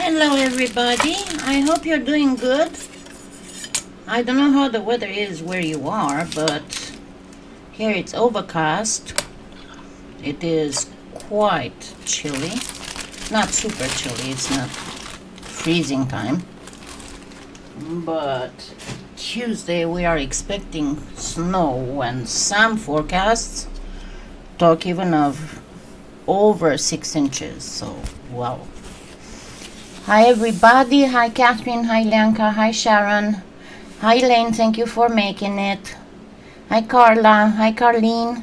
Hello everybody, I hope you're doing good. I don't know how the weather is where you are, but here it's overcast. It is quite chilly. Not super chilly, it's not freezing time. But Tuesday we are expecting snow, and some forecasts talk even of over 6 inches, so wow. Hi everybody, hi Catherine, hi Lenka, hi Sharon, hi Lane, thank you for making it. Hi Carla, hi Carlene,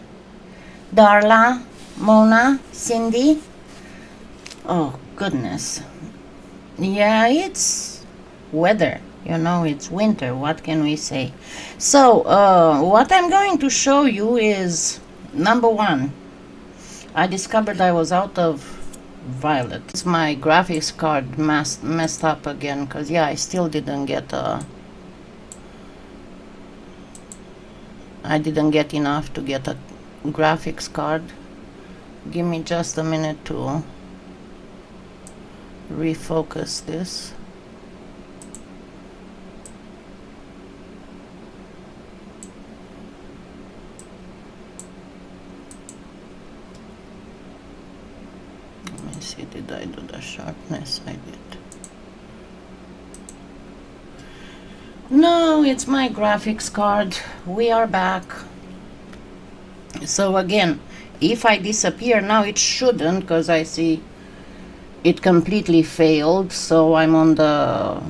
Darla, Mona, Cindy. Oh goodness. Yeah, it's weather, you know, it's winter, what can we say? So, what I'm going to show you is, number one, I discovered I was out of violet. It's my graphics card messed up again, because yeah, I still didn't get I didn't get enough to get a graphics card. Give me just a minute to refocus this. Let me see, did I do the sharpness? I did. No, it's my graphics card. We are back. So again, if I disappear now, it shouldn't, because I see it completely failed. So I'm on the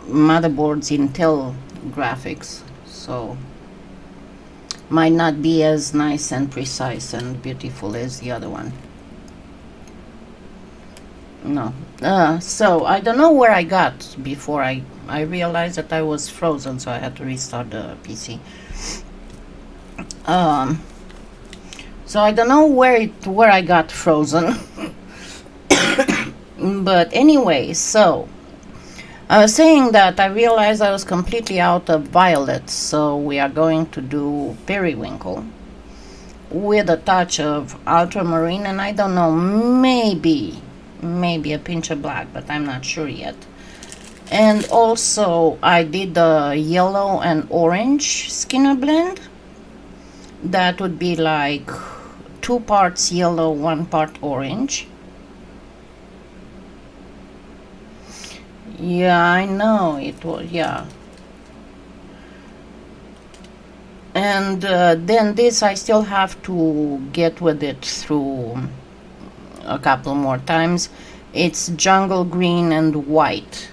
motherboard's Intel graphics, so might not be as nice and precise and beautiful as the other one. No. So I don't know where I got before I realized that I was frozen, so I had to restart the PC. So I don't know where I got frozen. But anyway, so I was saying that I realized I was completely out of violets, so we are going to do periwinkle with a touch of ultramarine, and I don't know, maybe a pinch of black, but I'm not sure yet. And also I did the yellow and orange Skinner blend. That would be like 2 parts yellow, 1 part orange. Yeah, I know it was, yeah. And then this I still have to get with it through a couple more times. It's jungle green and white,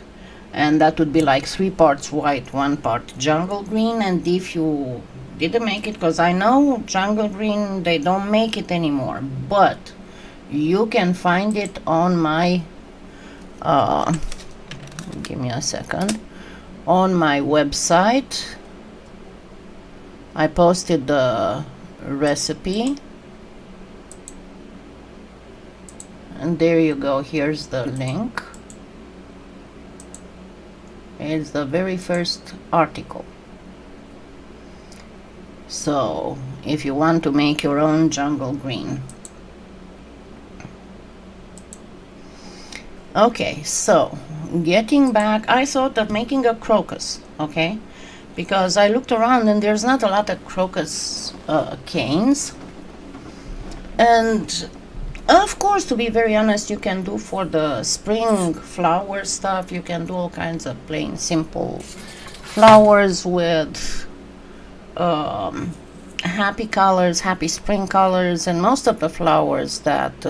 and that would be like 3 parts white, 1 part jungle green. And if you didn't make it, because I know jungle green, they don't make it anymore, but you can find it on my give me a second, on my website. I posted the recipe, and there you go, here's the link. It's the very first article. So if you want to make your own jungle green. Okay, so getting back, I thought of making a crocus, okay, because I looked around and there's not a lot of crocus canes. And of course, to be very honest, you can do for the spring flower stuff, you can do all kinds of plain simple flowers with happy colors, happy spring colors. And most of the flowers that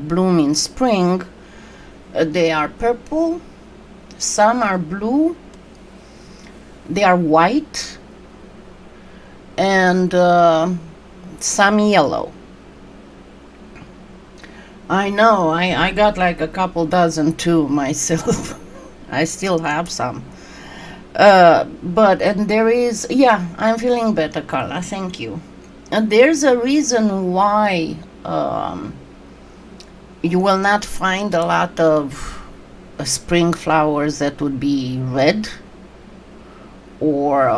bloom in spring, they are purple, some are blue, they are white, and some yellow. I know, I got like a couple dozen too myself. I still have some. And there is, yeah, I'm feeling better, Carla, thank you. And there's a reason why you will not find a lot of spring flowers that would be red, or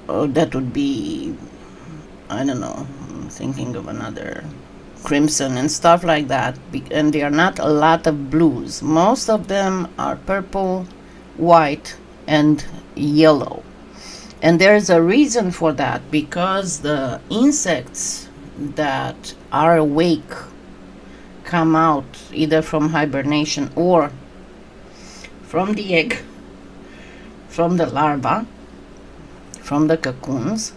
that would be, I don't know, I'm thinking of another crimson and stuff like that, and there are not a lot of blues. Most of them are purple, white, and yellow. And there's a reason for that, because the insects that are awake come out either from hibernation or from the egg, from the larva, from the cocoons,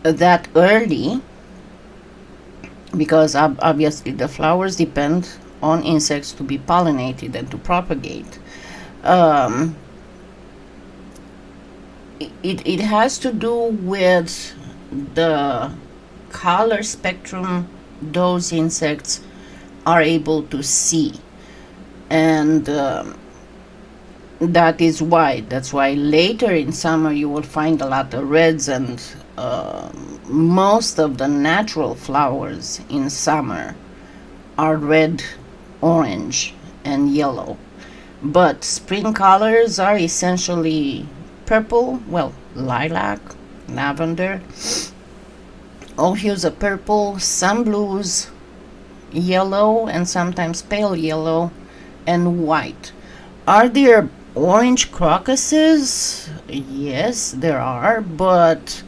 that early, because obviously the flowers depend on insects to be pollinated and to propagate. It has to do with the color spectrum those insects are able to see, and that's why later in summer you will find a lot of reds, and most of the natural flowers in summer are red, orange, and yellow. But spring colors are essentially purple, well, lilac, lavender, all hues of purple, some blues, yellow, and sometimes pale yellow, and white. Are there orange crocuses? Yes, there are, but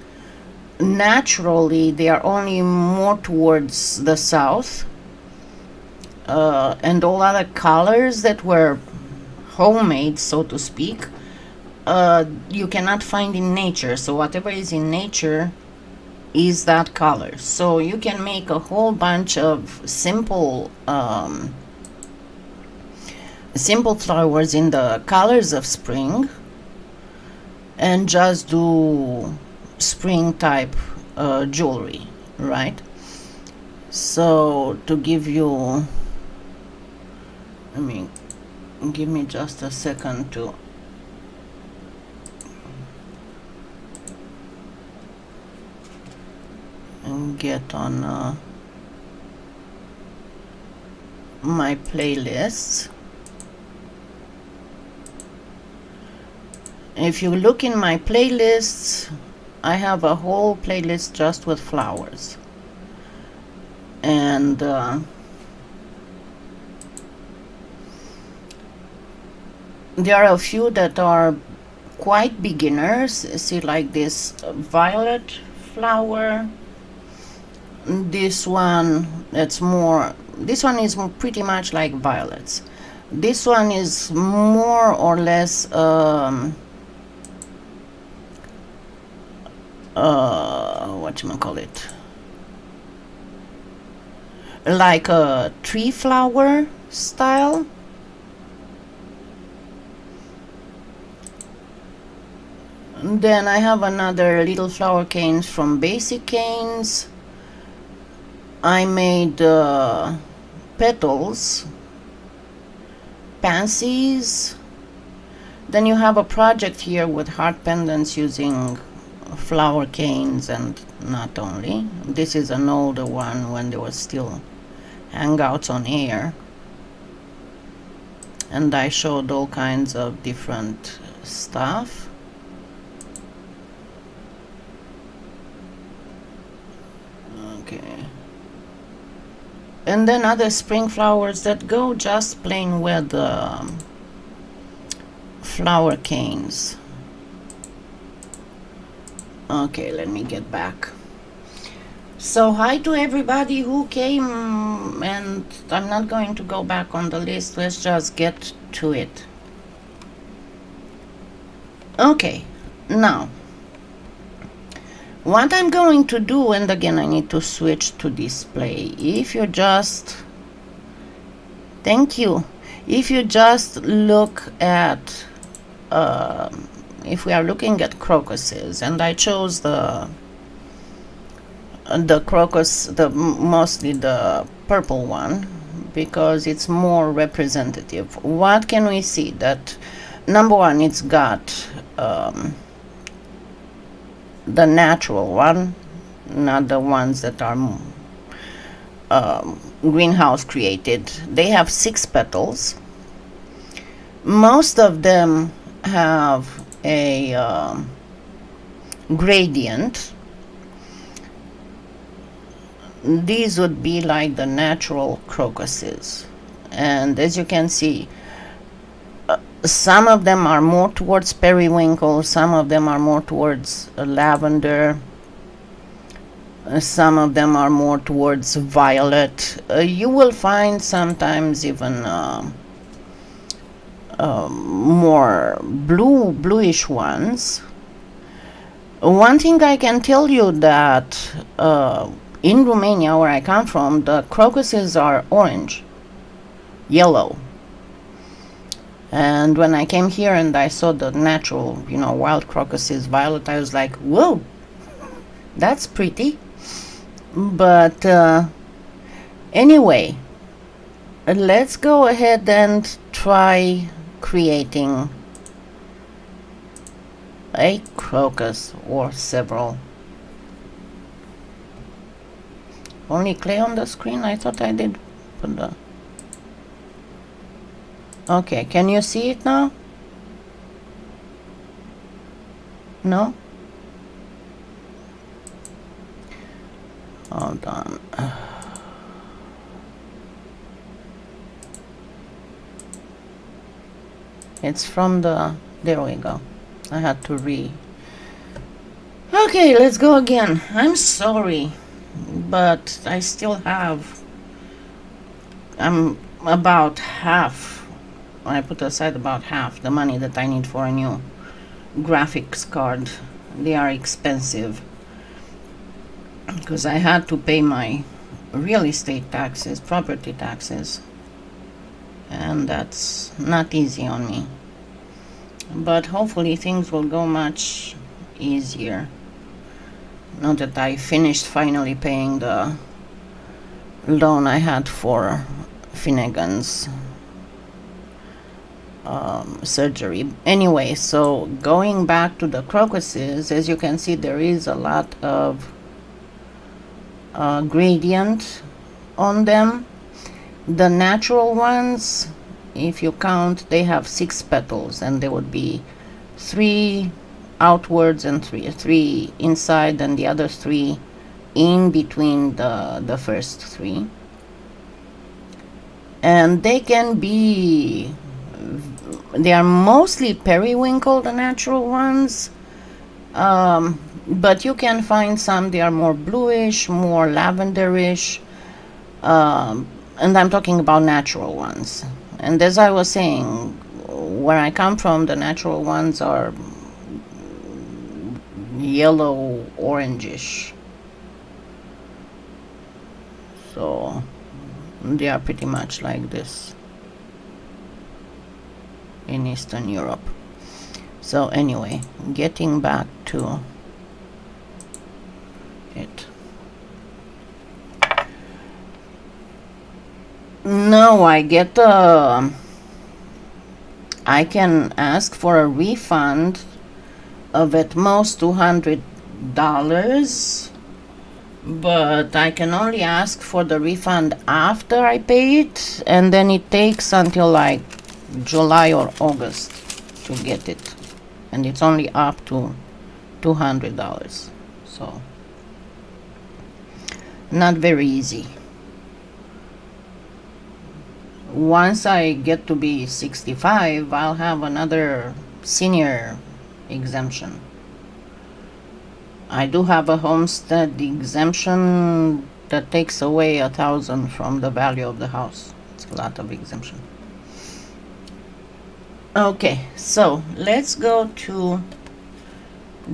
naturally they are only more towards the south, and all other colors that were homemade, so to speak, you cannot find in nature. So whatever is in nature is that color. So you can make a whole bunch of simple flowers in the colors of spring and just do spring type jewelry, right? So to give you, give me just a second to get on my playlists. If you look in my playlists, I have a whole playlist just with flowers, and there are a few that are quite beginners. See, like this violet flower. This one is pretty much like violets. This one is more or less whatchamacallit, like a tree flower style. Then I have another little flower canes from Basic Canes. I made petals, pansies. Then you have a project here with heart pendants using flower canes, and not only. This is an older one when there was still hangouts on air, and I showed all kinds of different stuff. Okay. And then other spring flowers that go just plain with flower canes. Okay, let me get back. So hi to everybody who came, and I'm not going to go back on the list. Let's just get to it. Okay, now what I'm going to do, and again I need to switch to display. If you just look at if we are looking at crocuses, and I chose the crocus, mostly the purple one, because it's more representative. What can we see? That number one, it's got the natural one, not the ones that are greenhouse created. They have 6 petals. Most of them have a gradient. these would be like the natural crocuses. And as you can see, some of them are more towards periwinkle, some of them are more towards lavender, some of them are more towards violet. You will find sometimes even more bluish ones. One thing I can tell you that in Romania, where I come from, the crocuses are orange, yellow. And when I came here and I saw the natural, wild crocuses, violet, I was like, whoa, that's pretty. But anyway, let's go ahead and try creating a crocus or several. Only clay on the screen? I thought I did put the... Okay, can you see it now? No? Hold on. It's from the... There we go. I had to Okay, let's go again. I'm sorry, but I still have... I'm about half... I put aside about half the money that I need for a new graphics card. They are expensive because I had to pay my real estate taxes, property taxes, and that's not easy on me. But hopefully things will go much easier now that I finished finally paying the loan I had for Finnegan's surgery. Anyway, so going back to the crocuses, as you can see, there is a lot of gradient on them. The natural ones, if you count, they have 6 petals, and there would be 3 outwards and 3 inside, and the other 3 in between the first 3. And they can be... They are mostly periwinkle, the natural ones, but you can find some, they are more bluish, more lavenderish, and I'm talking about natural ones. And as I was saying, where I come from, the natural ones are yellow orangish, so they are pretty much like this in Eastern Europe. So anyway, getting back to it. No, I can ask for a refund of at most $200, but I can only ask for the refund after I pay it, and then it takes until like July or August to get it, and it's only up to $200, so not very easy. Once I get to be 65, I'll have another senior exemption. I do have a homestead exemption that takes away $1,000 from the value of the house. It's a lot of exemption. Okay, so let's go to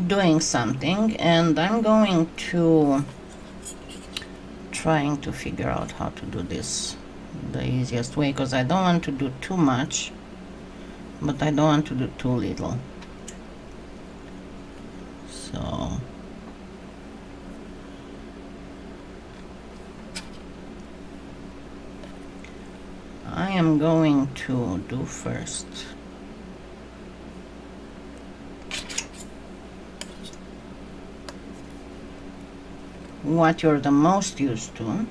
doing something, and I'm going to trying to figure out how to do this the easiest way, because I don't want to do too much, but I don't want to do too little. So I am going to do first what you're the most used to.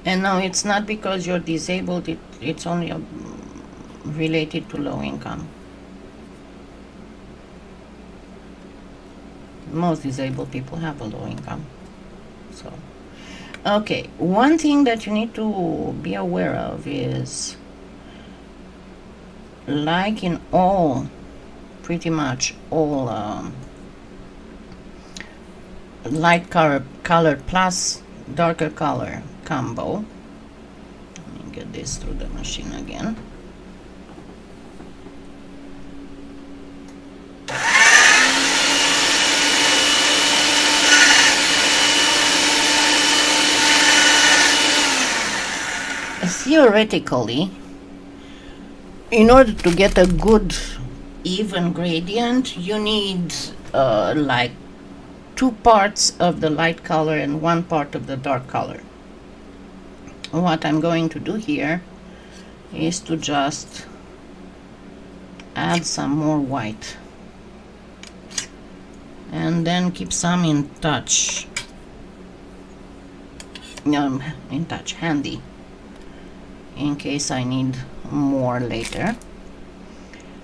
And no, it's not because you're disabled, it's only related to low income. Most disabled people have a low income. So, okay, one thing that you need to be aware of is, like in all, pretty much all light color plus darker color combo. Let me get this through the machine again. Theoretically, in order to get a good even gradient, you need like 2 parts of the light color and 1 part of the dark color. What I'm going to do here is to just add some more white and then keep some in touch, handy, in case I need more later,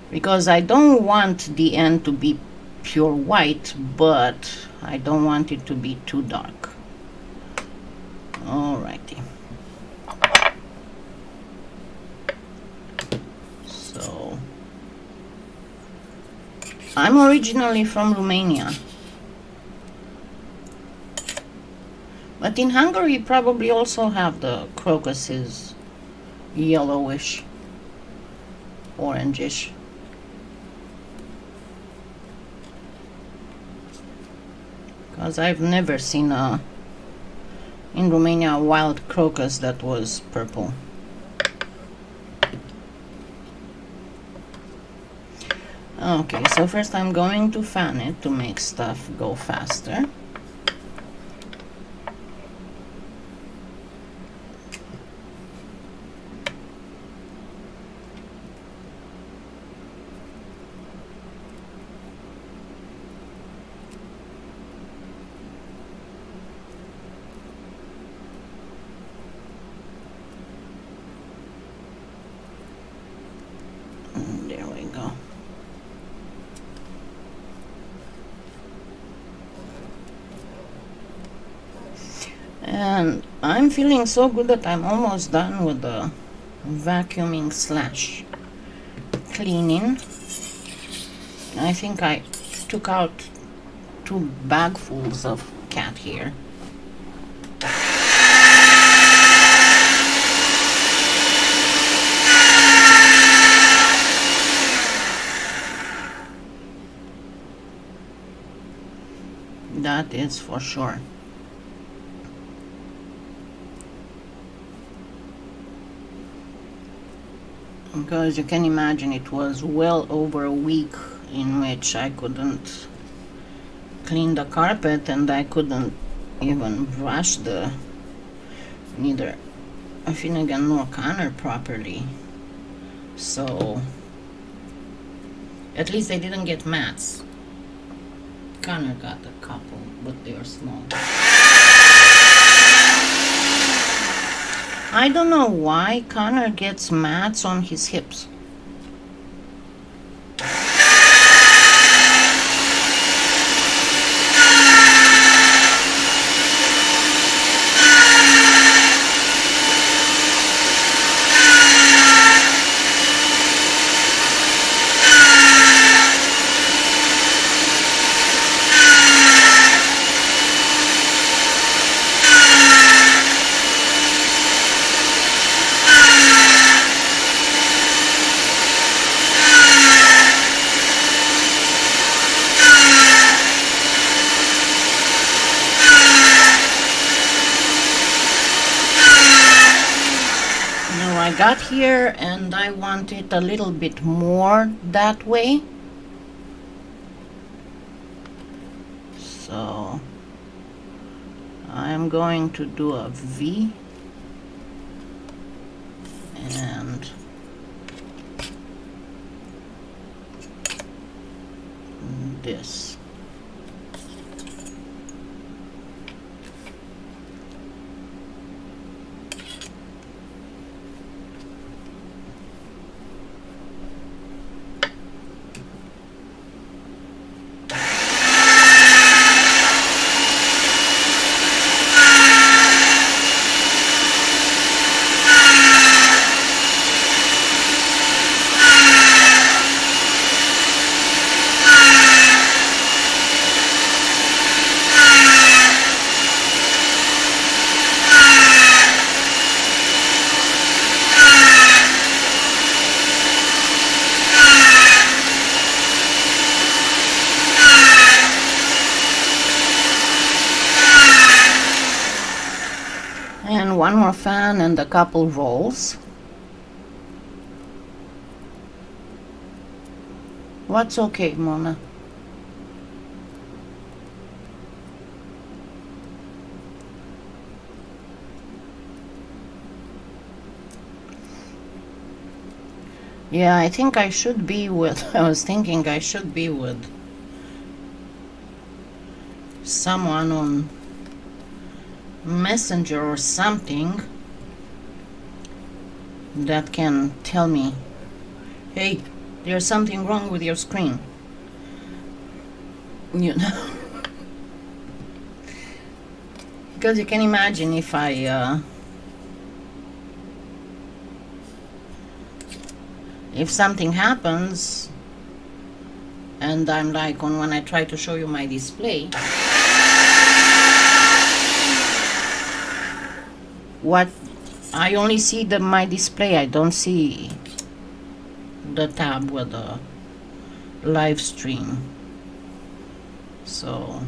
because I don't want the end to be pure white, but I don't want it to be too dark. Alrighty. So I'm originally from Romania, but in Hungary you probably also have the crocuses, yellowish, orangish. Because I've never seen in Romania a wild crocus that was purple. Okay, so first I'm going to fan it to make stuff go faster. There we go. And I'm feeling so good that I'm almost done with the vacuuming slash cleaning. I think I took out 2 bagfuls of cat hair. That is for sure. Because you can imagine it was well over a week in which I couldn't clean the carpet, and I couldn't even brush neither Finnegan nor Connor properly. So at least they didn't get mats. Connor got a couple, but they are small. I don't know why Connor gets mats on his hips. I got here and I want it a little bit more that way, so I'm going to do a V and this. one more fan and a couple rolls. What's okay, Mona? Yeah, I think I should be with, I was thinking I should be with someone on Messenger or something that can tell me, hey, there's something wrong with your screen. You know? Because you can imagine if if something happens and I'm like on when I try to show you my display, what I only see my display, I don't see the tab with the live stream. So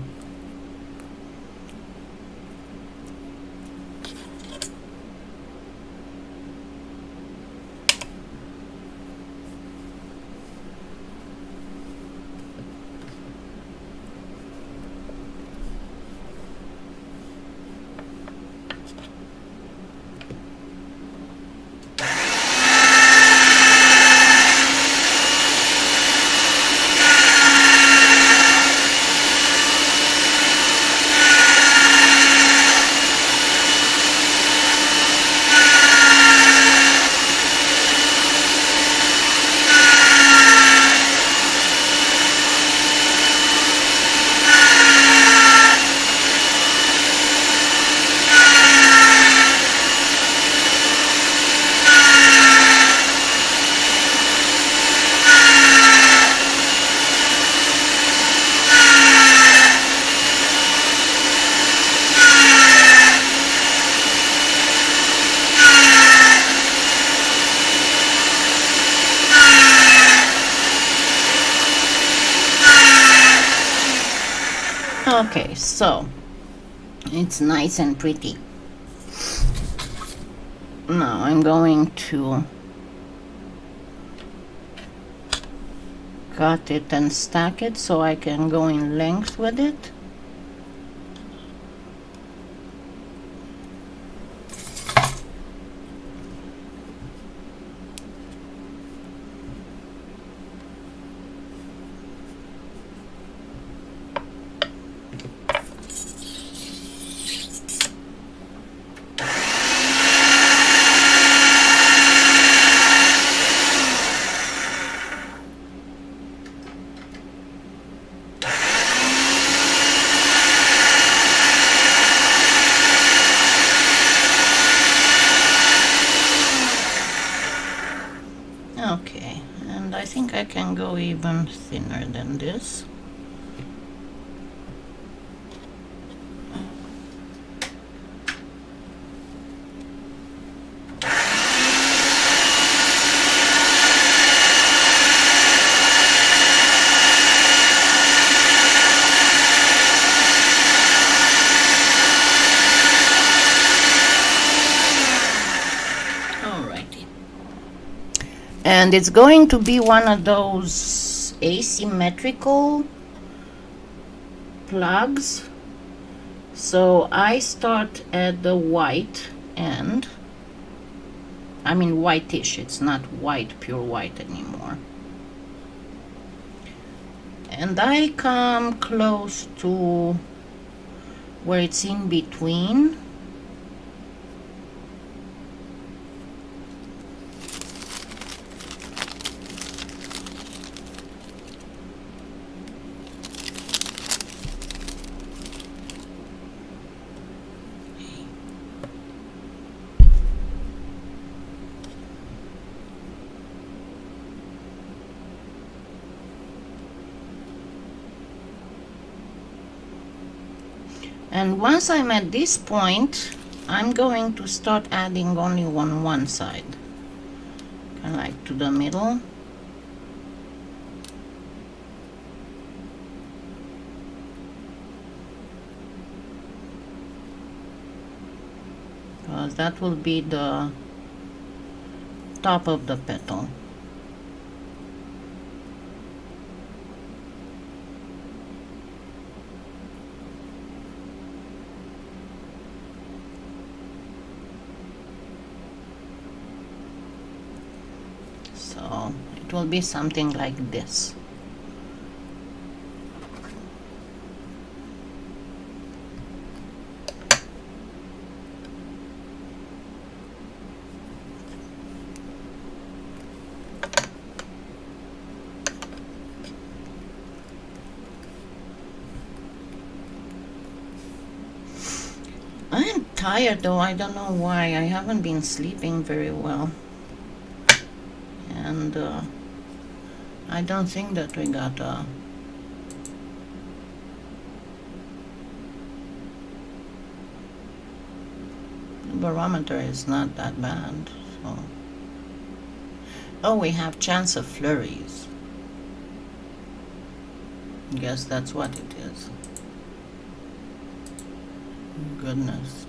okay, so it's nice and pretty. Now I'm going to cut it and stack it so I can go in length with it. Okay, and I think I can go even thinner than this. And it's going to be one of those asymmetrical plugs. So I start at the white end. I mean whitish, it's not white, pure white anymore. And I come close to where it's in between. And once I'm at this point, I'm going to start adding only on one side, kind of like to the middle. because that will be the top of the petal. So it will be something like this. I'm tired though, I don't know why. I haven't been sleeping very well. And I don't think that we got the barometer is not that bad. So. Oh, we have chance of flurries. Guess that's what it is. Goodness.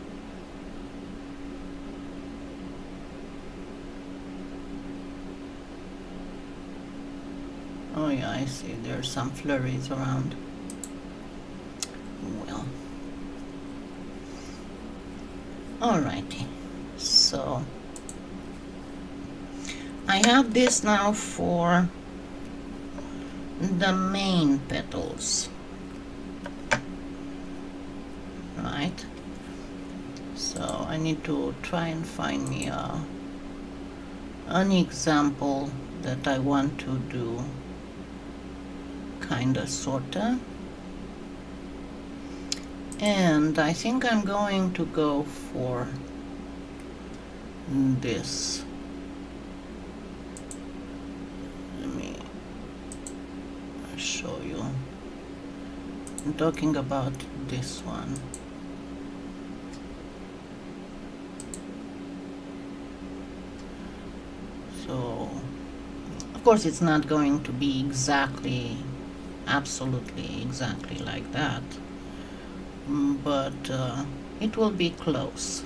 Oh yeah, I see. There's some flurries around. Well. Alrighty. So I have this now for the main petals. Right? So I need to try and find me an example that I want to do kinda sorta, and I think I'm going to go for this. Let me show you. I'm talking about this one. So of course it's not going to be exactly, absolutely exactly like that, but it will be close.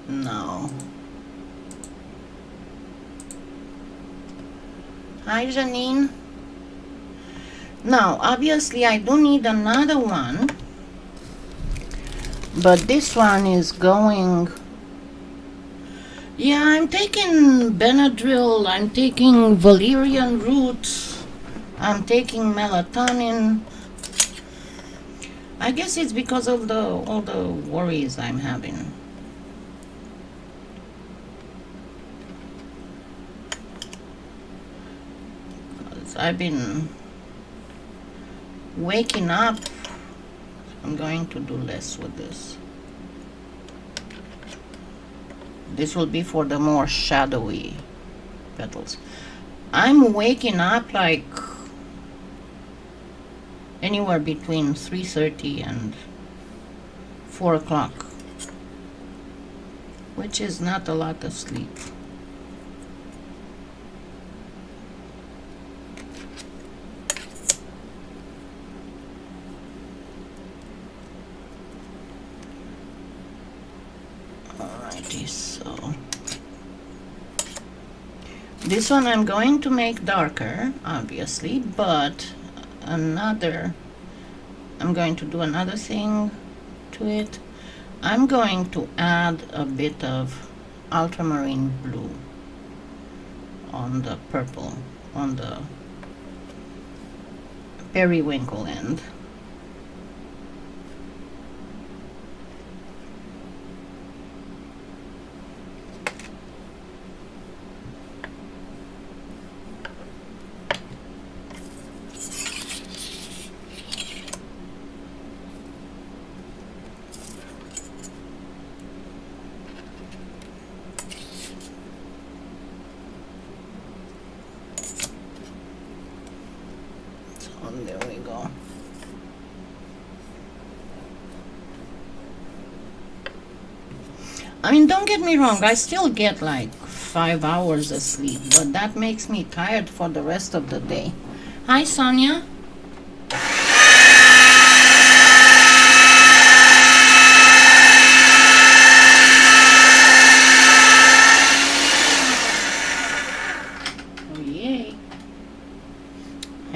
Now, hi Janine. Now obviously I do need another one, but this one is going, yeah, I'm taking Benadryl, I'm taking valerian root, I'm taking melatonin. I guess it's because of all the worries I'm having. I've been waking up. I'm going to do less with this. This will be for the more shadowy petals. I'm waking up like anywhere between 3:30 and 4 o'clock, which is not a lot of sleep. Alrighty, so this one I'm going to make darker, obviously, but I'm going to do another thing to it. I'm going to add a bit of ultramarine blue on the purple, on the periwinkle end. There we go. I mean, don't get me wrong, I still get like 5 hours of sleep, but that makes me tired for the rest of the day. Hi, Sonia.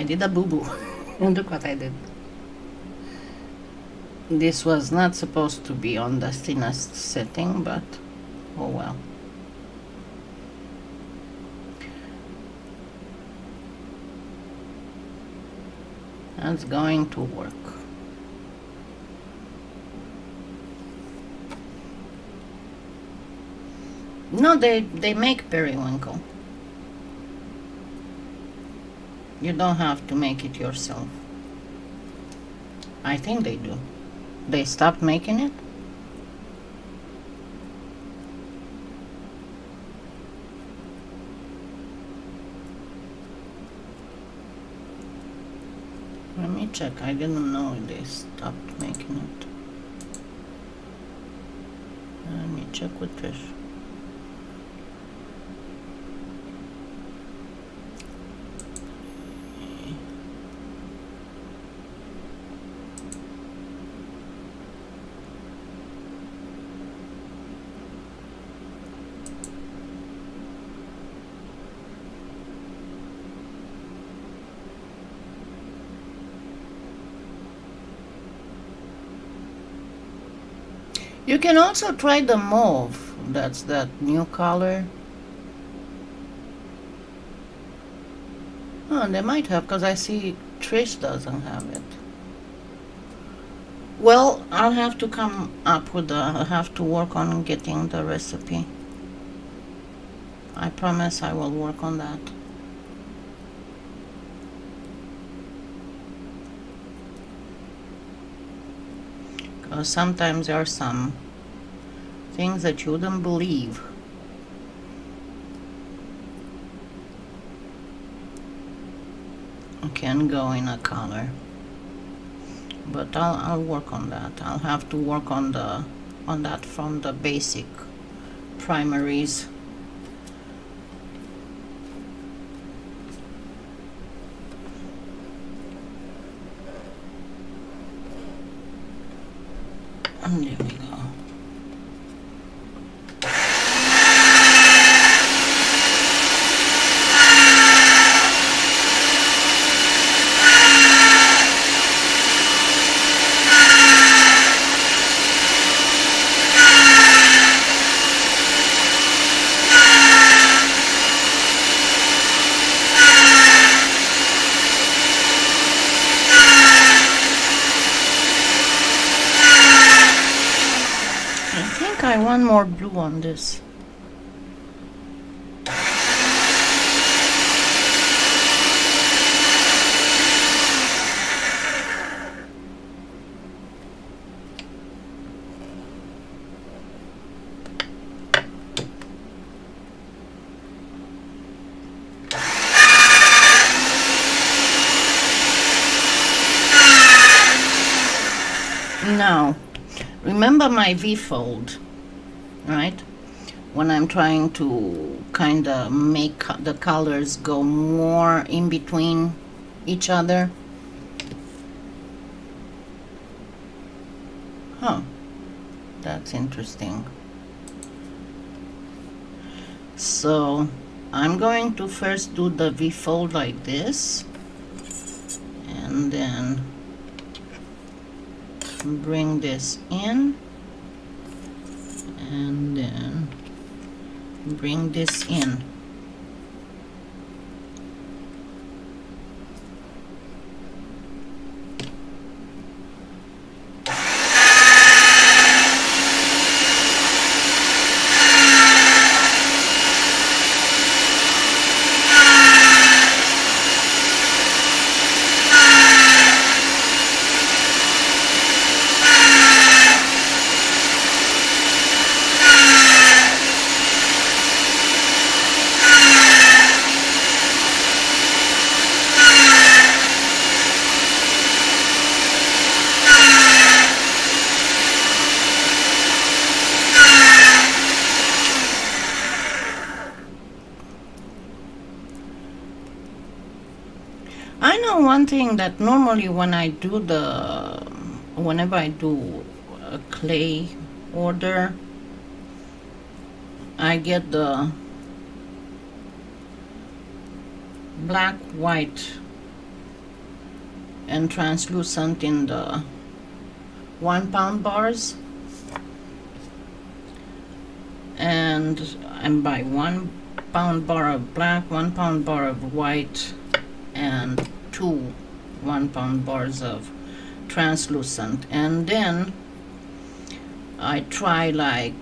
did a boo-boo. Look what I did. This was not supposed to be on the thinnest setting, but oh well. That's going to work. No, they make periwinkle. You don't have to make it yourself. I think they do. They stopped making it? Let me check. I didn't know they stopped making it. Let me check with Trish. You can also try the mauve. That's that new color. Oh, they might have, because I see Trish doesn't have it. Well, I'll have to come up with I'll have to work on getting the recipe. I promise I will work on that. Because sometimes there are some things that you wouldn't believe. Can go in a color. But I'll work on that. I'll have to work on that from the basic primaries. And there we go. I want more blue on this. Now, remember my V-fold, right? When I'm trying to kind of make the colors go more in between each other. Huh, that's interesting. So I'm going to first do the V-fold like this, and then bring this in, and then bring this in. I know one thing, that normally when I do whenever I do a clay order, I get the black, white and translucent in the 1 pound bars, and I'm by 1 pound bar of black, 1 pound bar of white, and 2 1 pound bars of translucent. And then I try, like,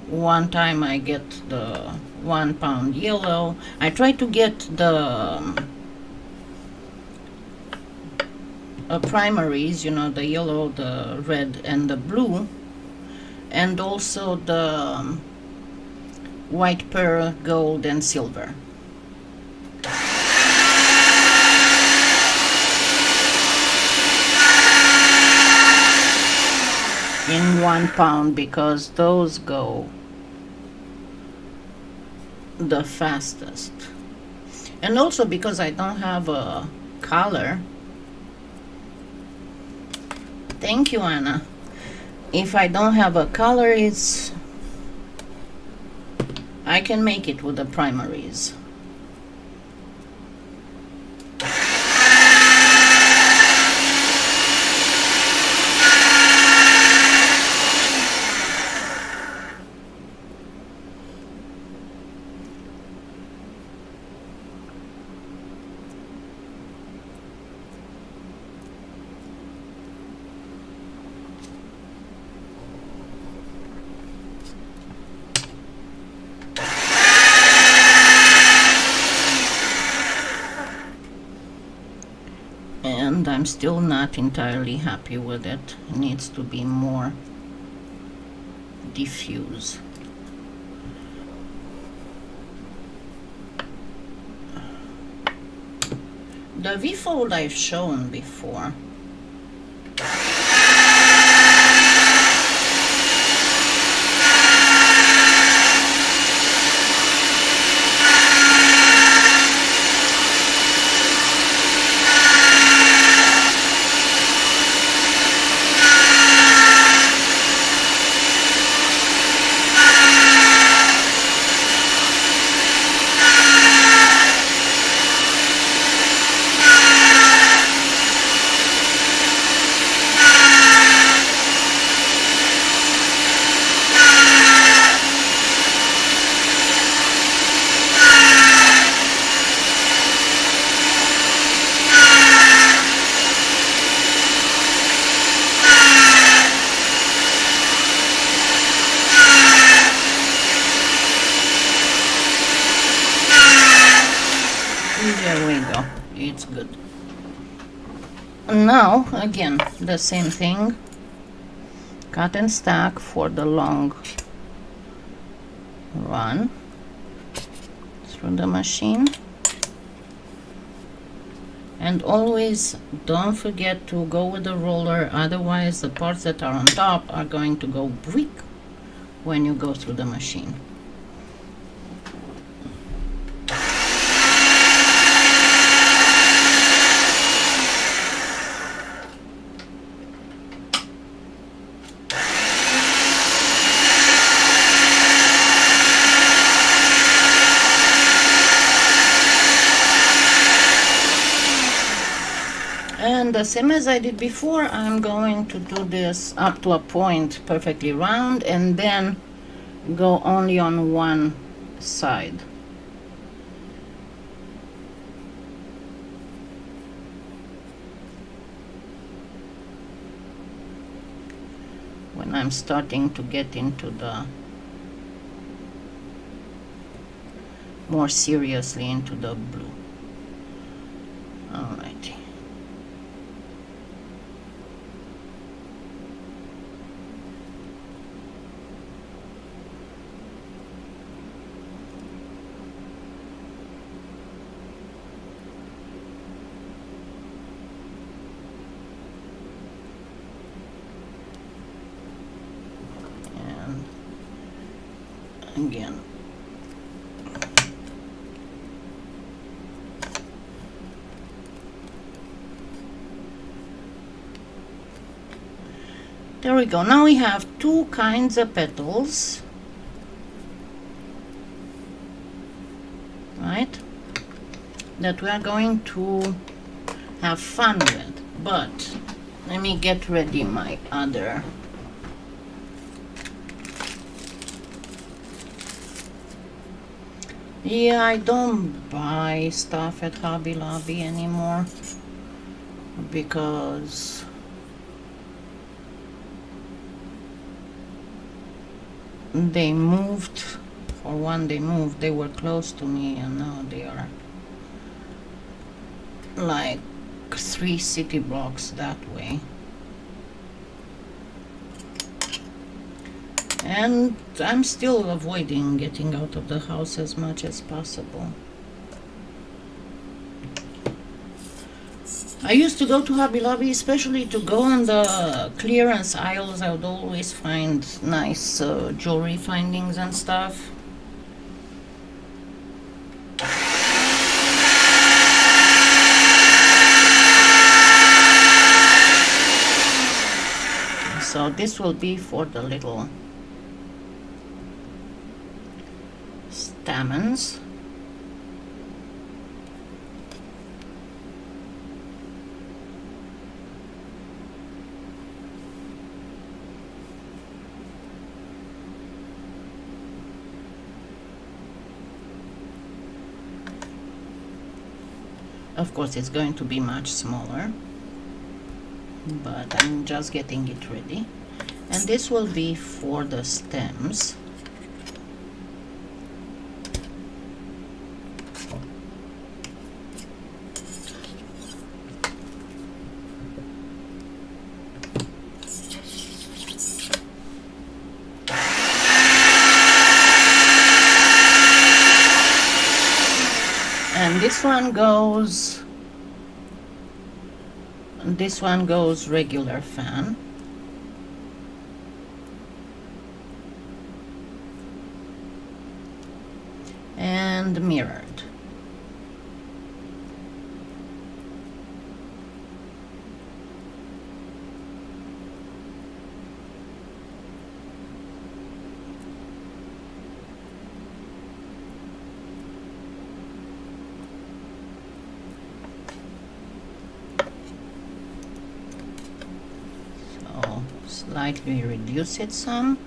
one time I get the 1 pound yellow. I try to get the primaries, you know, the yellow, the red, and the blue, and also the white pearl, gold, and silver. In 1 pound, because those go the fastest. And also because I don't have a color. Thank you, Anna. If I don't have a color, I can make it with the primaries. And I'm still not entirely happy with it. It needs to be more diffuse. The V-fold I've shown before. There we go. It's good. Now, again, the same thing. Cut and stack for the long run through the machine. And always don't forget to go with the roller, otherwise the parts that are on top are going to go brick when you go through the machine. And the same as I did before, I'm going to do this up to a point perfectly round and then go only on one side. When I'm starting to get into the more seriously into the blue. Alrighty. Again. There we go. Now we have two kinds of petals, right, that we are going to have fun with. But let me get ready my other. Yeah, I don't buy stuff at Hobby Lobby anymore because they moved. For one, they moved. They were close to me, and now they are like 3 city blocks that way. And I'm still avoiding getting out of the house as much as possible. I used to go to Hobby Lobby, especially to go on the clearance aisles. I would always find nice jewelry findings and stuff. So this will be for the little stamens. Of course, it's going to be much smaller, but I'm just getting it ready. And this will be for the stems. And this one goes regular fan. And mirrored. Slightly reduce it some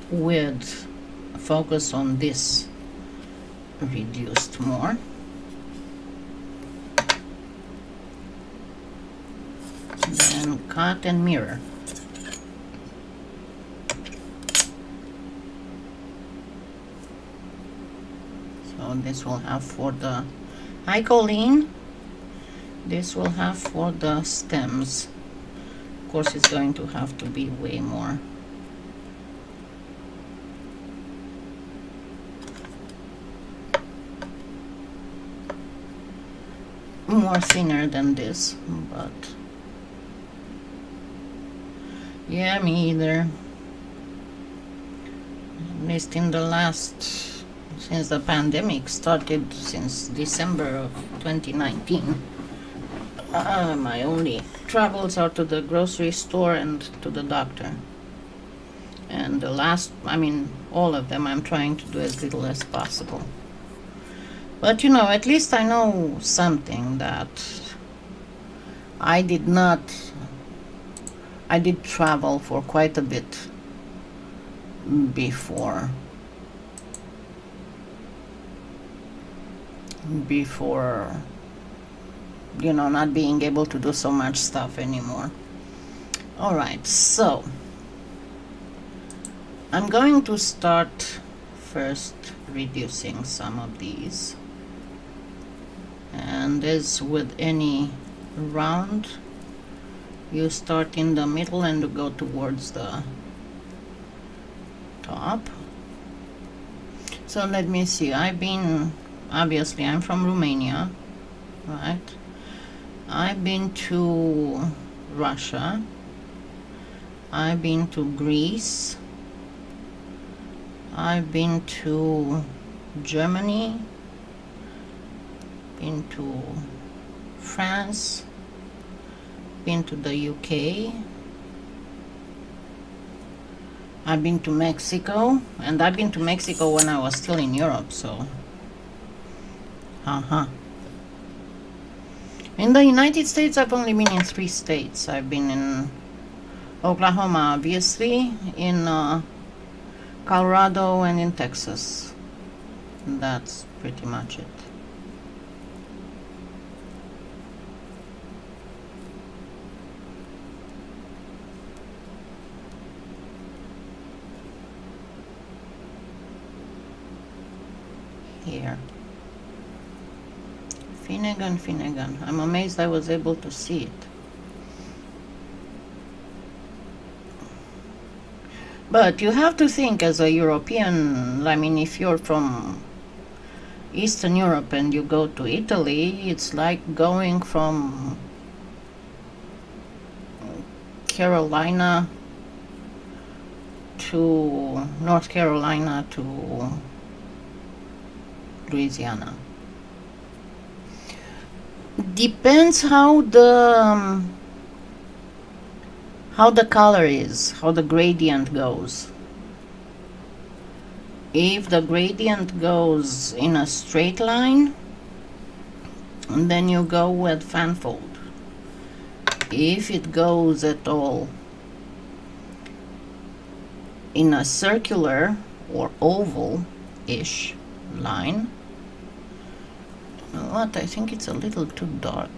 with focus on this reduced more. Then cut and mirror. So this will have for the hi Colleen. This will have for the stems. Of course, it's going to have to be way more. More thinner than this, but yeah, me either. At least in the last, since the pandemic started, since December of 2019. My only travels are to the grocery store and to the doctor. And the last, all of them I'm trying to do as little as possible. But at least I know something that I did travel for quite a bit before not being able to do so much stuff anymore. Alright, so I'm going to start first reducing some of these, and as with any round, you start in the middle and go towards the top. So let me see, obviously I'm from Romania, right? I've been to Russia, I've been to Greece, I've been to Germany, been to France, been to the UK, I've been to Mexico, and I've been to Mexico when I was still in Europe, so In the United States, I've only been in 3 states. I've been in Oklahoma, obviously, in Colorado, and in Texas. That's pretty much it. Here. Finnegan. I'm amazed I was able to see it. But you have to think as a European, I mean, if you're from Eastern Europe and you go to Italy, it's like going from Carolina to North Carolina to Louisiana. Depends how the color is, how the gradient goes. If the gradient goes in a straight line, then you go with fanfold. If it goes at all in a circular or oval-ish line, you know what, I think it's a little too dark.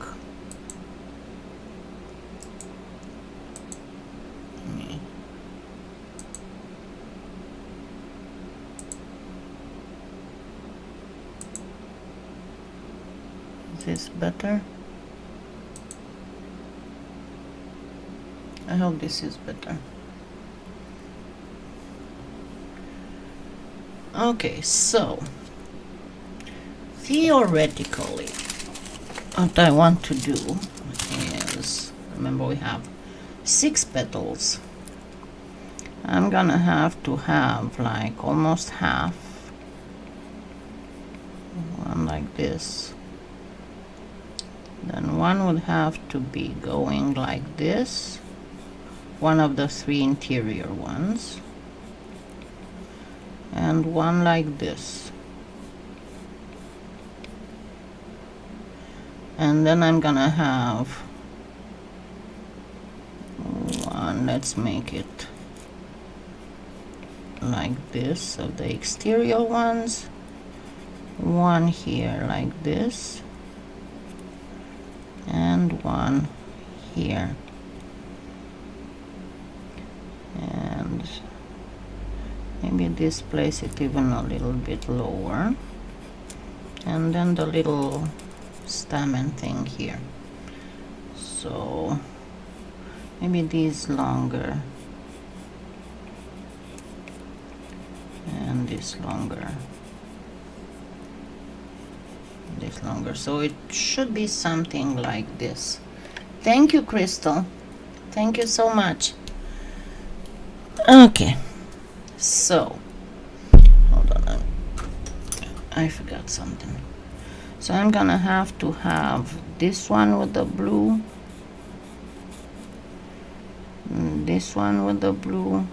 Is this better? I hope this is better. Okay, so theoretically, what I want to do is, remember we have 6 petals. I'm gonna have to have like almost half, one like this. Then one would have to be going like this, one of the 3 interior ones, and one like this. And then I'm gonna have one, let's make it like this, of the exterior ones, one here like this, and one here, and maybe this place it even a little bit lower, and then the little stamen thing here. So maybe these longer and this longer, this longer, so it should be something like this. Thank you, Crystal, thank you so much. Okay, so hold on, I forgot something. So I'm gonna have to have this one with the blue, this one with the blue,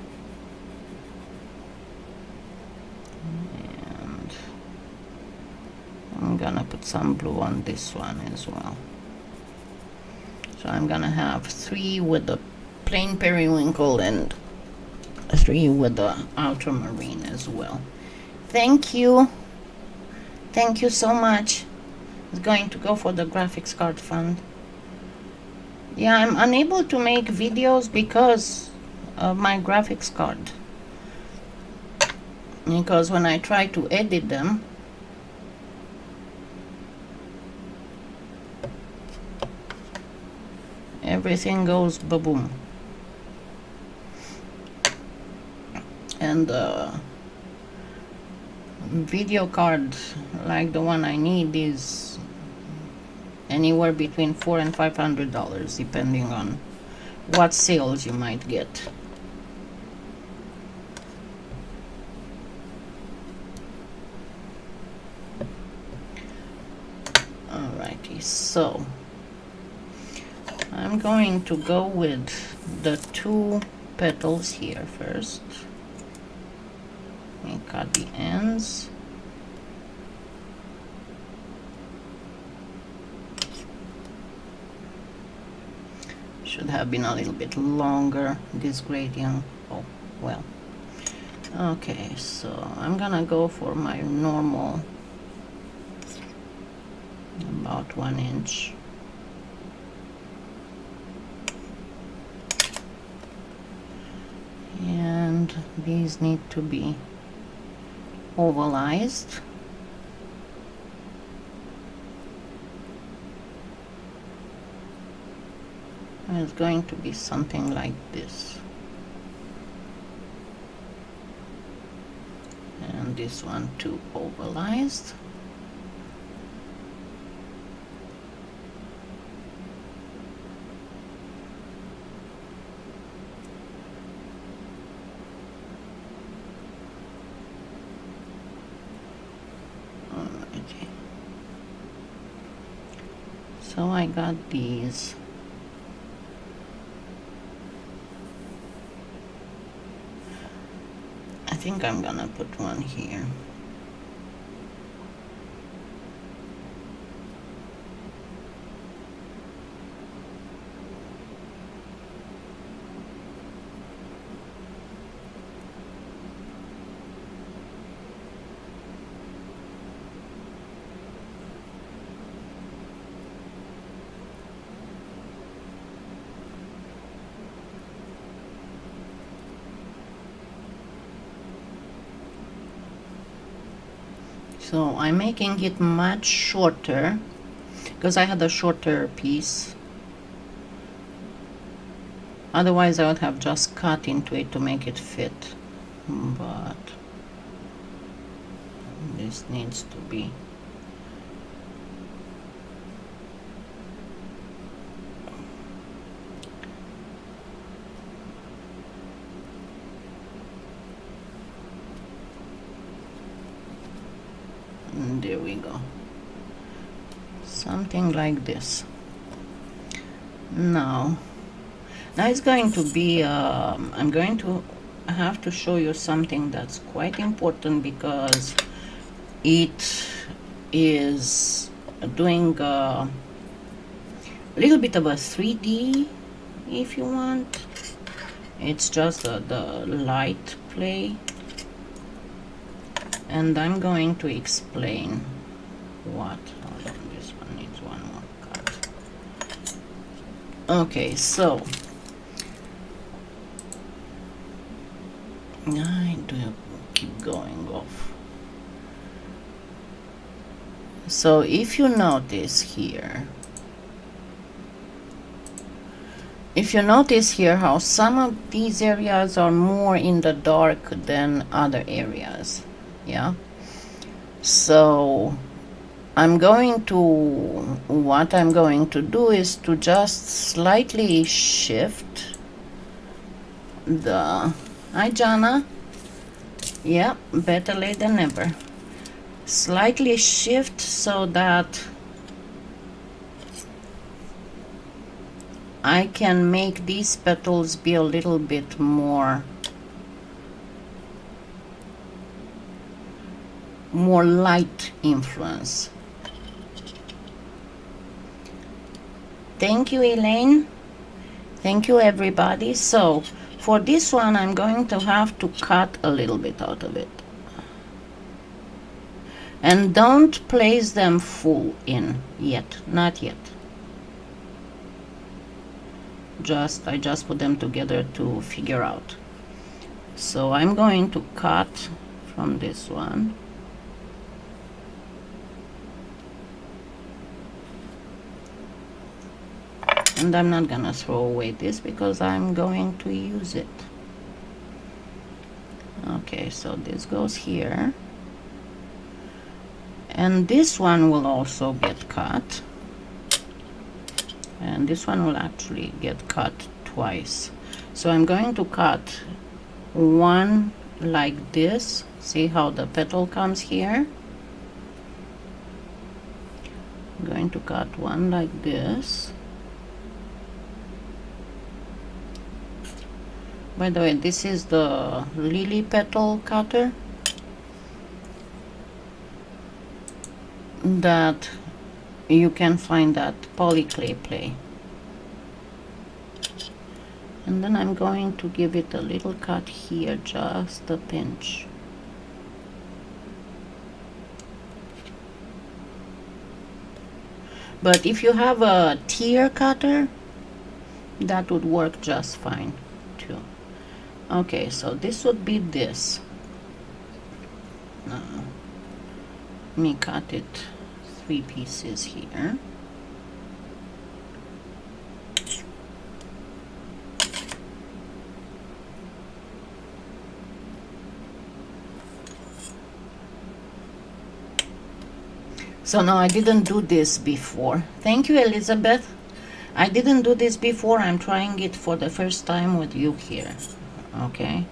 and I'm gonna put some blue on this one as well. So I'm gonna have 3 with the plain periwinkle and 3 with the ultramarine as well. Thank you so much. It's going to go for the graphics card fund. Yeah, I'm unable to make videos because of my graphics card, because when I try to edit them, everything goes ba-boom. And video card like the one I need is anywhere between $400 and $500, depending on what sales you might get. Alrighty, so I'm going to go with the 2 petals here first. And cut the ends. Should have been a little bit longer, this gradient. Oh, well. Okay, so I'm gonna go for my normal, about 1 inch. And these need to be ovalized. And it's going to be something like this. And this one too ovalized. Alrighty. So I got these. I think I'm gonna put one here. So I'm making it much shorter because I had a shorter piece. Otherwise I would have just cut into it to make it fit. But this needs to be and there we go, something like this. Now it's going to be I'm going to have to show you something that's quite important because it is doing a little bit of a 3D, if you want. It's just the light play, and I'm going to explain what. Hold on, this one needs one more cut. Okay, so I do keep going off. So if you notice here, how some of these areas are more in the dark than other areas, yeah. So what I'm going to do is to just slightly shift the, hi Jana, yeah, better late than never. Slightly shift so that I can make these petals be a little bit more light influence. Thank you, Elaine. Thank you, everybody. So for this one, I'm going to have to cut a little bit out of it. And don't place them full in yet, not yet. I just put them together to figure out. So I'm going to cut from this one. And I'm not gonna throw away this because I'm going to use it. Okay, so this goes here. And this one will also get cut. And this one will actually get cut twice. So I'm going to cut one like this. See how the petal comes here? I'm going to cut one like this. By the way, this is the lily petal cutter that you can find at PolyClay Play. And then I'm going to give it a little cut here, just a pinch. But if you have a tear cutter, that would work just fine too. Okay, so this would be this. Let me cut it 3 pieces here. So now I didn't do this before. Thank you, Elizabeth. I didn't do this before. I'm trying it for the first time with you here. Okay.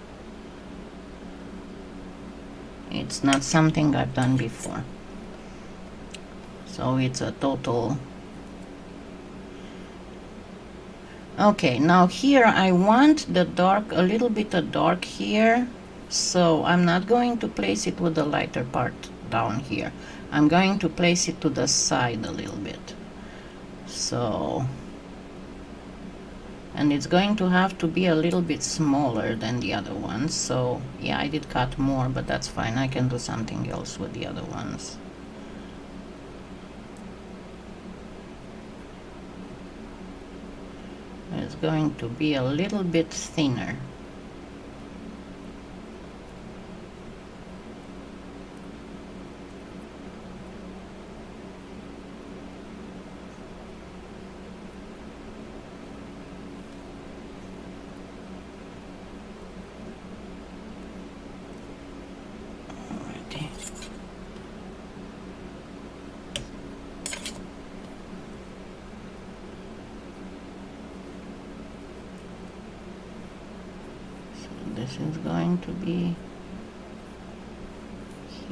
It's not something I've done before. So it's a total. Okay, now here I want the dark, a little bit of dark here. So I'm not going to place it with the lighter part down here. I'm going to place it to the side a little bit. So, and it's going to have to be a little bit smaller than the other ones. So yeah, I did cut more, but that's fine. I can do something else with the other ones. It's going to be a little bit thinner. This is going to be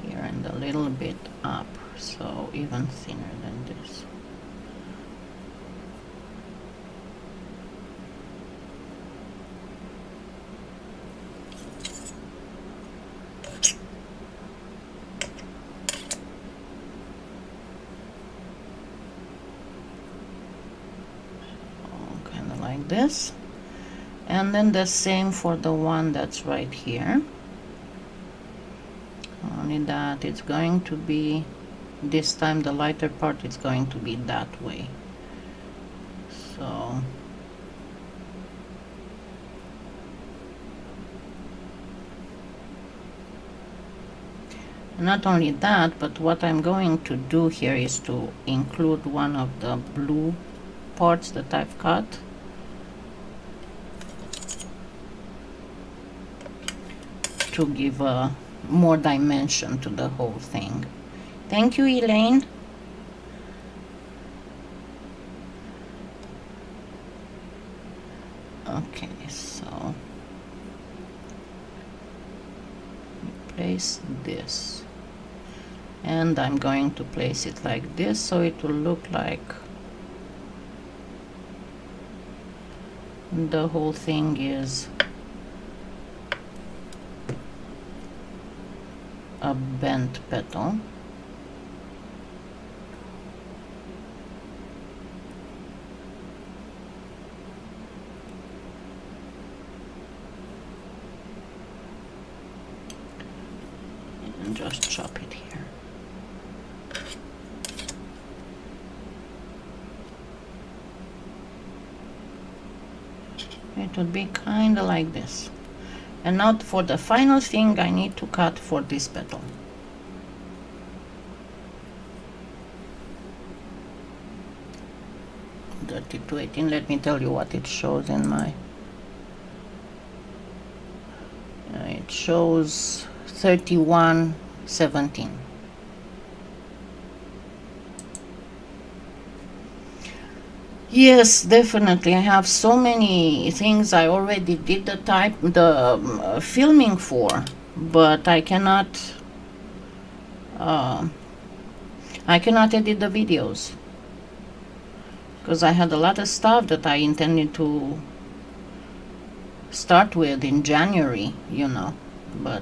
here and a little bit up, so even thinner than this. So, kind of like this. And then the same for the one that's right here. Only that it's going to be, this time the lighter part is going to be that way. So not only that, but what I'm going to do here is to include one of the blue parts that I've cut. To give more dimension to the whole thing. Thank you, Elaine. Okay, so place this, and I'm going to place it like this so it will look like the whole thing is a bent petal. And just chop it here. It would be kind of like this. And now for the final thing, I need to cut for this petal. To 18. Let me tell you what it shows in my. It shows 31:17. Yes, definitely. I have so many things I already did the filming for, but I cannot edit the videos because I had a lot of stuff that I intended to start with in January, you know, but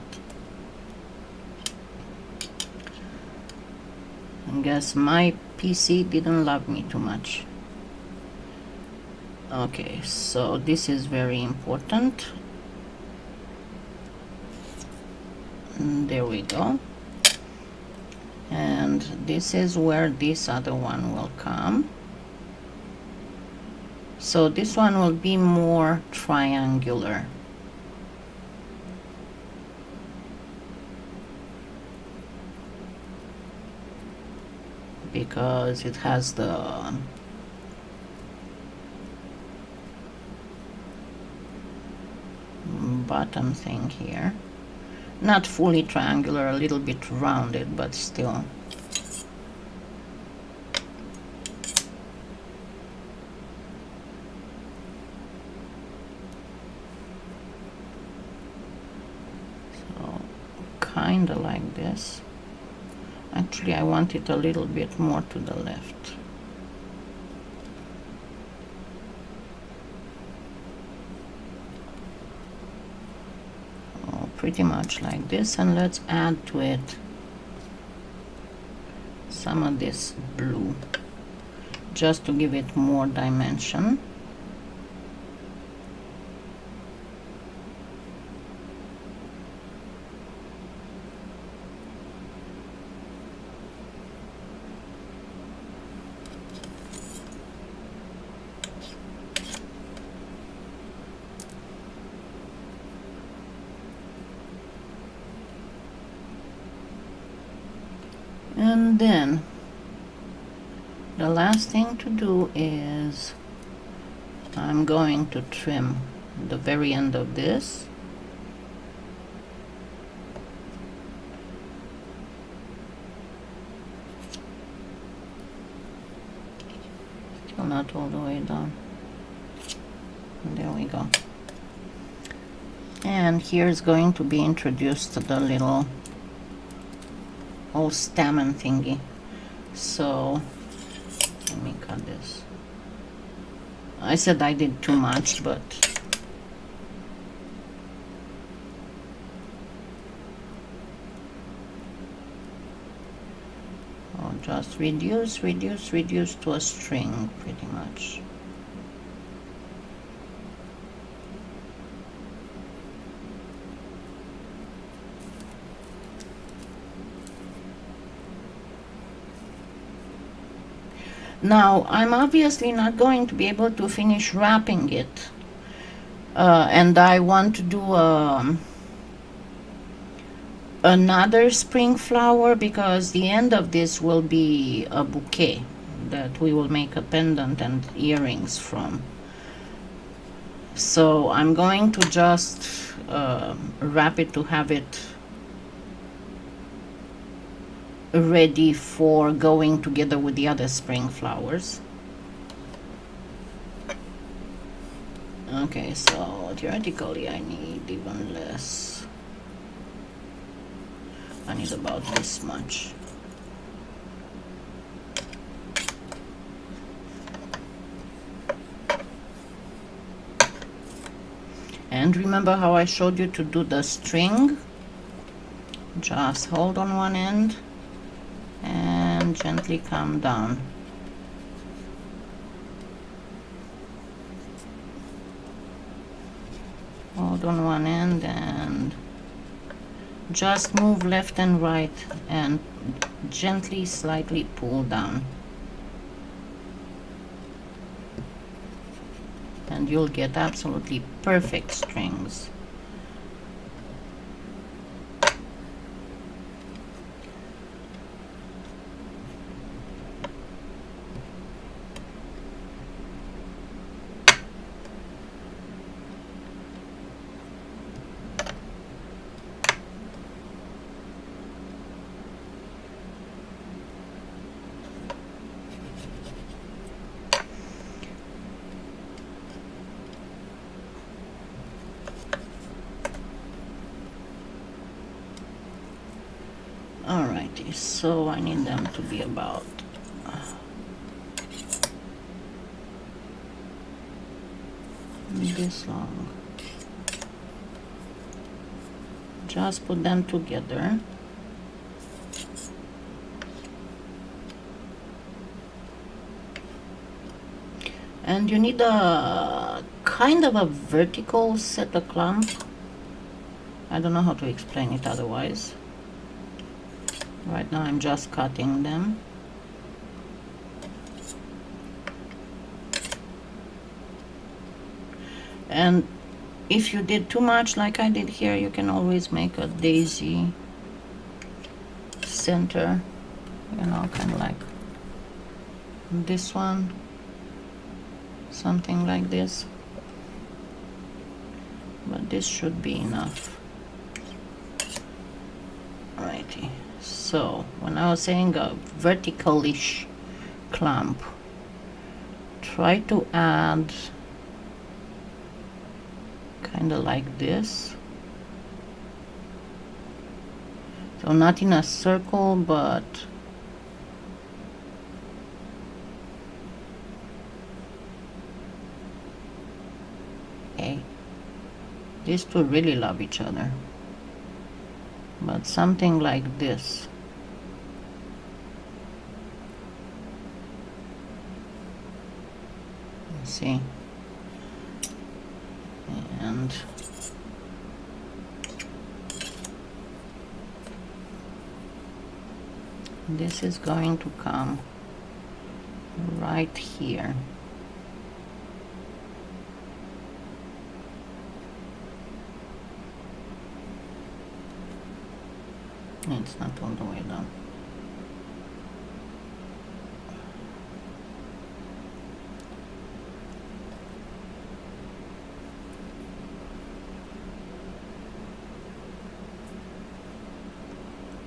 I guess my PC didn't love me too much. Okay, so this is very important. There we go. And this is where this other one will come. So this one will be more triangular. Because it has the bottom thing here. Not fully triangular, a little bit rounded, but still. So, kind of like this. Actually, I want it a little bit more to the left. Pretty much like this, and let's add to it some of this blue just to give it more dimension. And then the last thing to do is I'm going to trim the very end of this. Still not all the way down. There we go. And here's going to be introduced the little old stamen thingy. So let me cut this. I said I did too much, but I'll just reduce to a string pretty much. Now, I'm obviously not going to be able to finish wrapping it. And I want to do another spring flower, because the end of this will be a bouquet that we will make a pendant and earrings from. So I'm going to just wrap it to have it ready for going together with the other spring flowers. Okay, so theoretically I need even less. I need about this much. And remember how I showed you to do the string? Just hold on one end and gently come down. Hold on one end and just move left and right and gently, slightly pull down. And you'll get absolutely perfect strings. Alrighty, so I need them to be about this long. Just put them together. And you need a kind of a vertical set of clamp. I don't know how to explain it otherwise. Right now I'm just cutting them. And if you did too much like I did here, you can always make a daisy center, you know, kind of like this one, something like this. But this should be enough. Alrighty. So when I was saying a vertical-ish clamp, try to add kind of like this. So not in a circle, but okay. These two really love each other. But something like this. See? And this is going to come right here. It's not all the way down.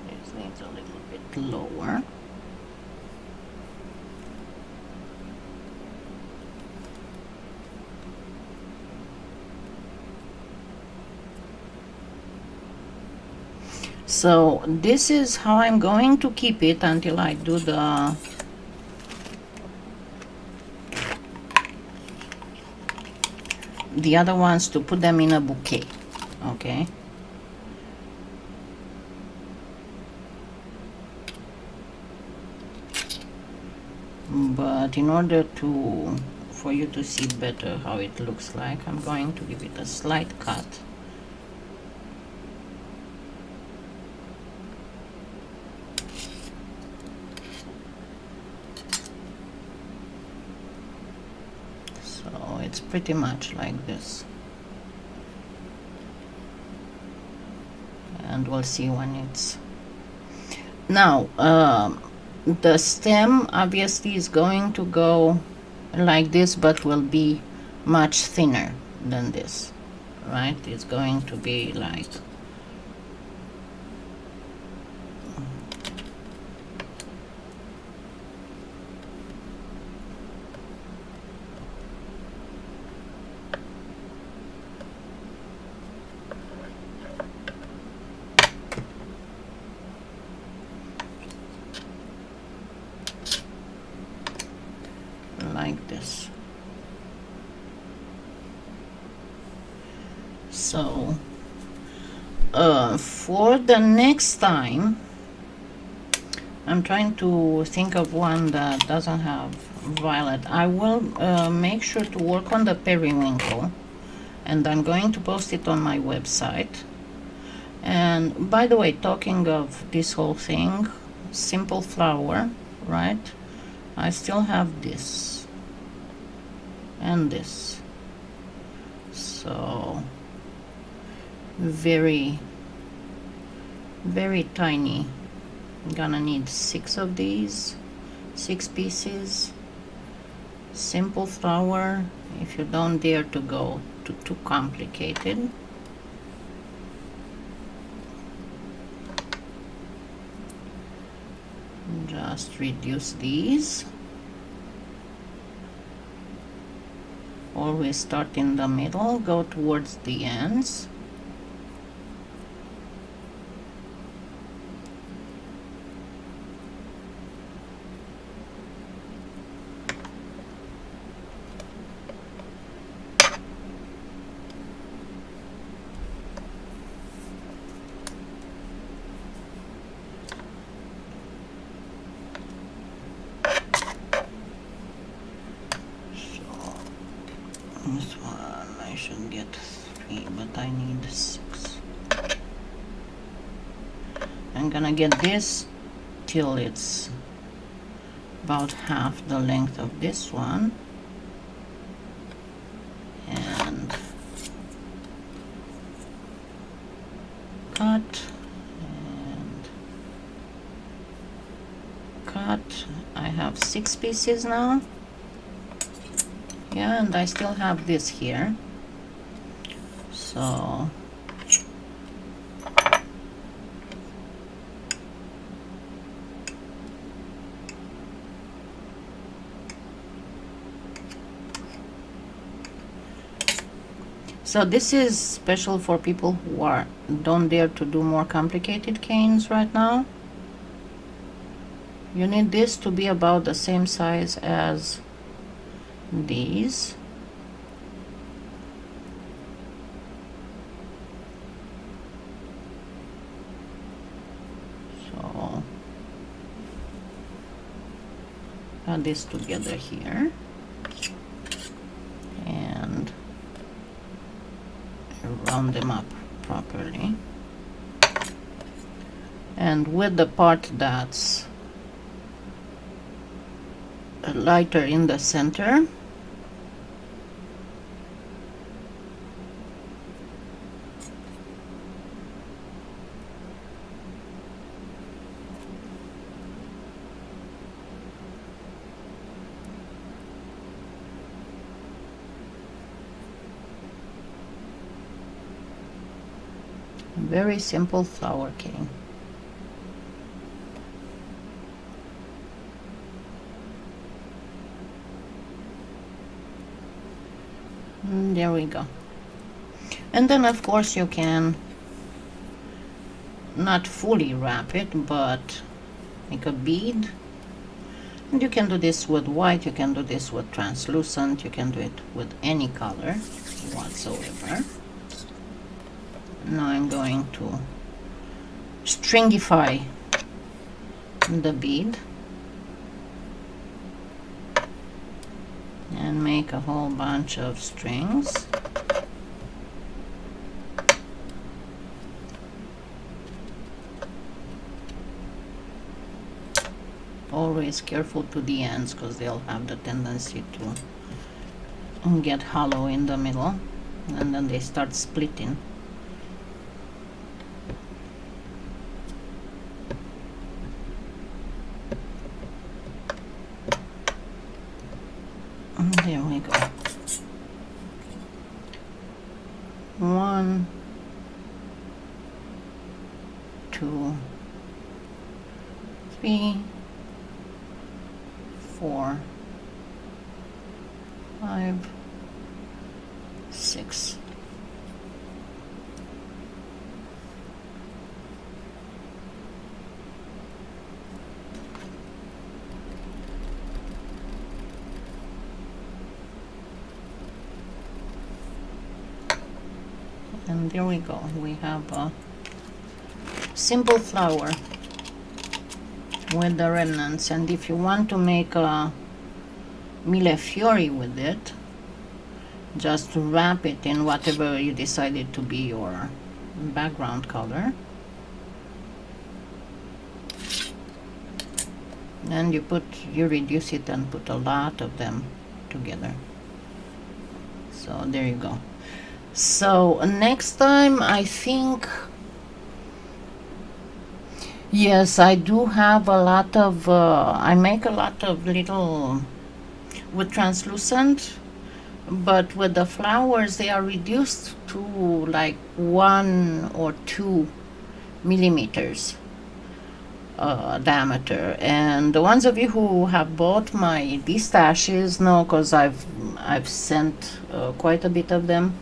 This needs a little bit lower. So this is how I'm going to keep it until I do the other ones, to put them in a bouquet. Okay. But in order for you to see better how it looks like, I'm going to give it a slight cut. It's pretty much like this, and we'll see when it's now the stem obviously is going to go like this, but will be much thinner than this, right? It's going to be like this. So for the next time, I'm trying to think of one that doesn't have violet. I will make sure to work on the periwinkle, and I'm going to post it on my website. And by the way, talking of this whole thing, simple flower, right? I still have this and this, so very tiny. I'm gonna need 6 of these, 6 pieces. Simple flower, if you don't dare to go too complicated. Just reduce these. Always start in the middle, go towards the ends. Okay, but I need 6. I'm gonna get this till it's about half the length of this one, and cut and cut. I have 6 pieces now. Yeah, and I still have this here, so this is special for people who don't dare to do more complicated canes right now. You need this to be about the same size as these. So add this together here and round them up properly. And with the part that's lighter in the center, very simple flower cane. And there we go. And then of course you can not fully wrap it, but make a bead. And you can do this with white, you can do this with translucent, you can do it with any color whatsoever. Now I'm going to stringify the bead and make a whole bunch of strings. Always careful to the ends because they'll have the tendency to get hollow in the middle and then they start splitting. There we go. 1, 2, 3, 4, 5, 6. And there we go. We have a simple flower with the remnants. And if you want to make a millefiori with it, just wrap it in whatever you decided to be your background color. And you reduce it and put a lot of them together. So there you go. So next time, I think, yes, I do have a lot of, I make a lot of little, with translucent, but with the flowers, they are reduced to like 1 or 2 millimeters diameter. And the ones of you who have bought my D-stashes know, because I've sent quite a bit of them.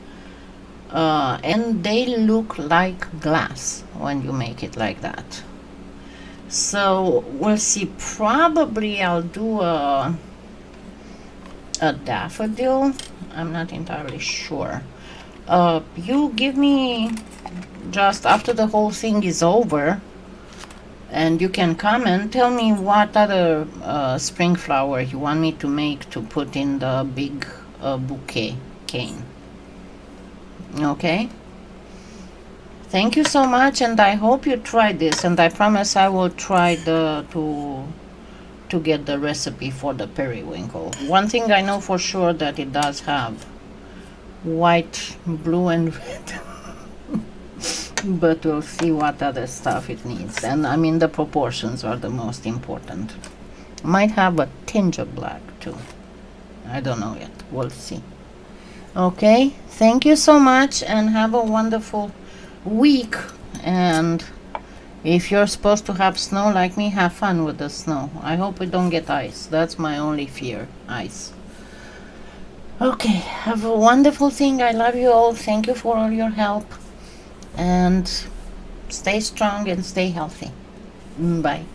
And they look like glass when you make it like that. So we'll see. Probably I'll do a daffodil. I'm not entirely sure. You give me, just after the whole thing is over, and you can comment, tell me what other spring flower you want me to make to put in the big bouquet cane. Okay, thank you so much, and I hope you try this, and I promise I will try to get the recipe for the periwinkle. One thing I know for sure, that it does have white, blue, and red. But we'll see what other stuff it needs. And I mean, the proportions are the most important. Might have a tinge of black too. I don't know yet. We'll see. Okay, thank you so much, and have a wonderful week. And if you're supposed to have snow like me, have fun with the snow. I hope we don't get ice. That's my only fear, ice. Okay, have a wonderful thing. I love you all. Thank you for all your help. And stay strong and stay healthy. Bye.